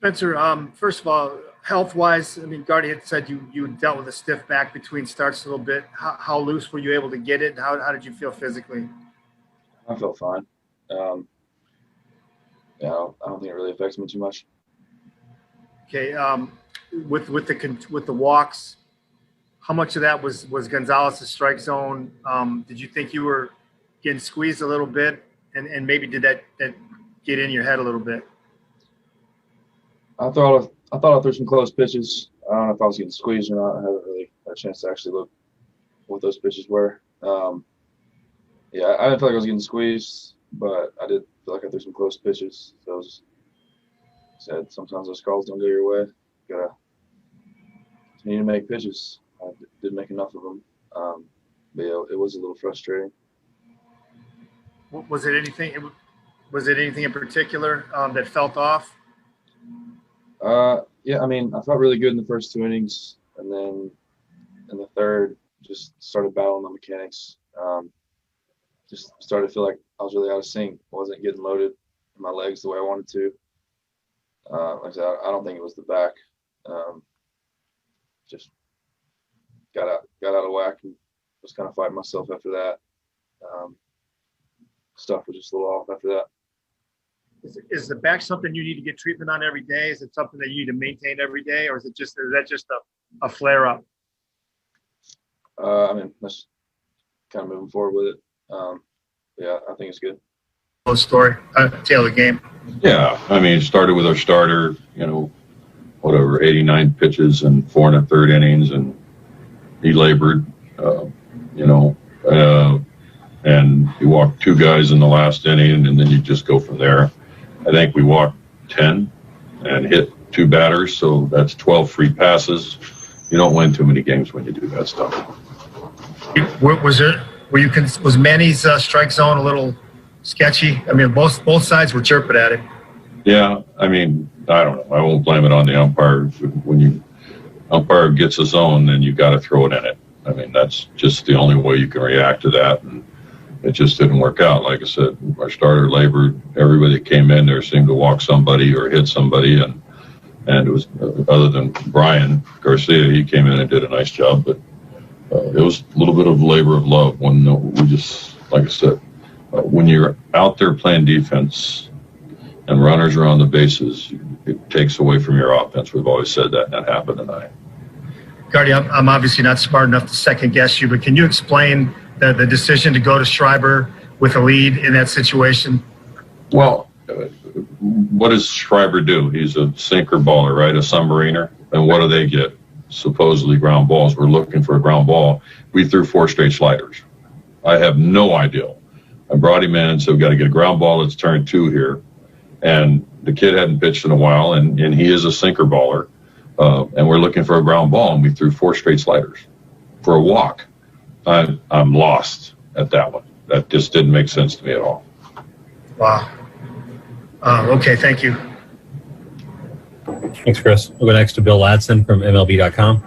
Spencer, first of all, health-wise, I mean, Gardy had said you dealt with a stiff back between starts a little bit. How loose were you able to get it? How did you feel physically? I felt fine. Yeah, I don't think it really affects me too much. Okay, with the walks, how much of that was Gonzalez's strike zone? Did you think you were getting squeezed a little bit, and maybe did that get in your head a little bit? I thought I threw some close pitches. I don't know if I was getting squeezed or not. I haven't really had a chance to actually look what those pitches were. Yeah, I didn't feel like I was getting squeezed, but I did feel like I threw some close pitches. So said sometimes those calls don't go your way. You gotta continue to make pitches. I didn't make enough of them. But yeah, it was a little frustrating. Was it anything? Was it anything in particular that felt off? Yeah, I mean, I felt really good in the first 2 innings, and then in the third, just started battling the mechanics. Just started to feel like I was really out of sync. Wasn't getting loaded in my legs the way I wanted to. Like I said, I don't think it was the back. Just got out of whack and was kind of fighting myself after that. Stuff was just a little off after that. Is the back something you need to get treatment on every day? Is it something that you need to maintain every day, or is that just a flare up? I mean, that's kind of moving forward with it. Yeah, I think it's good. Close story. Tail of the game. Yeah, I mean, it started with our starter, 89 pitches and 4 1/3 innings, and he labored, and he walked 2 guys in the last inning, and then you just go from there. I think we walked 10 and hit 2 batters, so that's 12 free passes. You don't win too many games when you do that stuff. Was Manny's strike zone a little sketchy? I mean, both sides were chirping at it. Yeah, I mean, I don't know. I won't blame it on the umpire. When you umpire gets a zone, then you got to throw it in it. I mean, that's just the only way you can react to that. And it just didn't work out. Like I said, our starter labored. Everybody that came in there seemed to walk somebody or hit somebody, and it was other than Brian Garcia, he came in and did a nice job. But it was a little bit of labor of love. When we just, like I said, when you're out there playing defense and runners are on the bases, it takes away from your offense. We've always said that, and that happened tonight. Gardy, I'm obviously not smart enough to second guess you, but can you explain the decision to go to Schreiber with a lead in that situation? Well, what does Schreiber do? He's a sinker baller, right? A submariner. And what do they get? Supposedly ground balls. We're looking for a ground ball. We threw 4 straight sliders. I have no idea. I brought him in and said, we've got to get a ground ball. Let's turn 2 here. And the kid hadn't pitched in a while, and he is a sinker baller. And we're looking for a ground ball, and we threw 4 straight sliders for a walk. I'm lost at that one. That just didn't make sense to me at all. Wow. Okay, thank you. Thanks, Chris. We'll go next to Bill Ladson from MLB.com.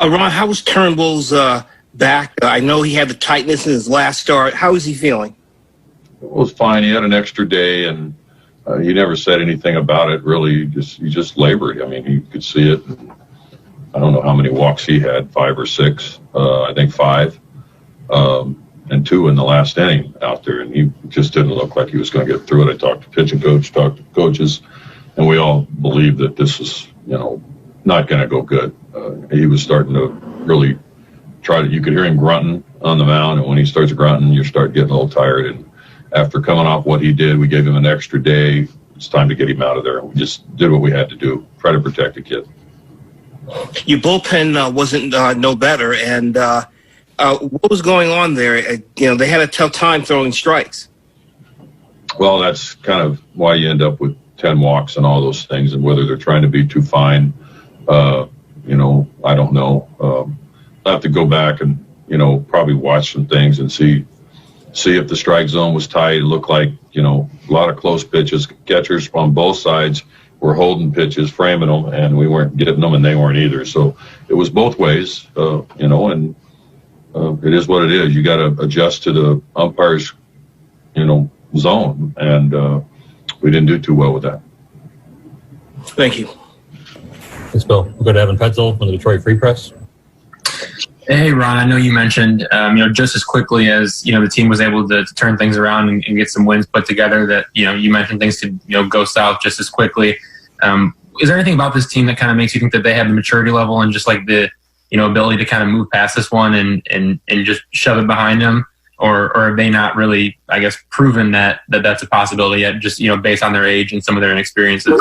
Ron, how was Turnbull's back? I know he had the tightness in his last start. How is he feeling? It was fine. He had an extra day, and he never said anything about it, really. He just labored. I mean, he could see it. I don't know how many walks he had, 5 or 6. I think 5. And 2 in the last inning out there. And he just didn't look like he was going to get through it. I talked to pitching coach, talked to coaches, and we all believed that this was, not going to go good. He was starting to really you could hear him grunting on the mound. And when he starts grunting, you start getting a little tired. And after coming off what he did, we gave him an extra day. It's time to get him out of there. We just did what we had to do, try to protect the kid. Your bullpen wasn't no better, and what was going on there? They had a tough time throwing strikes. Well, that's kind of why you end up with 10 walks and all those things, and whether they're trying to be too fine, I don't know. I'll have to go back and, probably watch some things and see if the strike zone was tight. It looked like, a lot of close pitches. Catchers on both sides were holding pitches, framing them, and we weren't getting them, and they weren't either. So it was both ways, and it is what it is. You got to adjust to the umpire's, zone, and we didn't do too well with that. Thank you. Thanks, Bill. We'll go to Evan Petzel from the Detroit Free Press. Hey, Ron, I know you mentioned, just as quickly as, the team was able to turn things around and get some wins put together that, you mentioned things could, go south just as quickly. Is there anything about this team that kind of makes you think that they have the maturity level and just like the, ability to kind of move past this one and just shove it behind them? Or have they not really, I guess, proven that that's a possibility yet, just, based on their age and some of their inexperiences?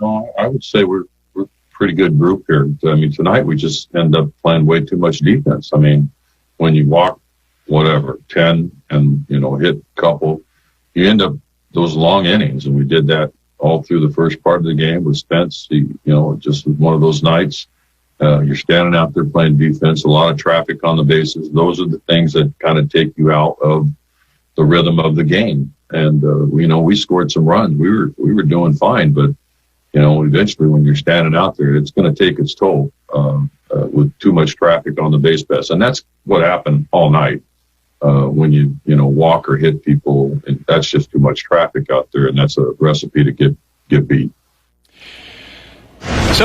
Well, I would say we're a pretty good group here. I mean, tonight we just end up playing way too much defense. I mean, when you walk, 10 and, hit a couple, you end up those long innings. And we did that all through the first part of the game with Spence. It just was one of those nights. You're standing out there playing defense, a lot of traffic on the bases. Those are the things that kind of take you out of the rhythm of the game. And, we scored some runs. We were doing fine, but, eventually when you're standing out there, it's going to take its toll with too much traffic on the base paths. And that's what happened all night when you walk or hit people. And that's just too much traffic out there, and that's a recipe to get beat.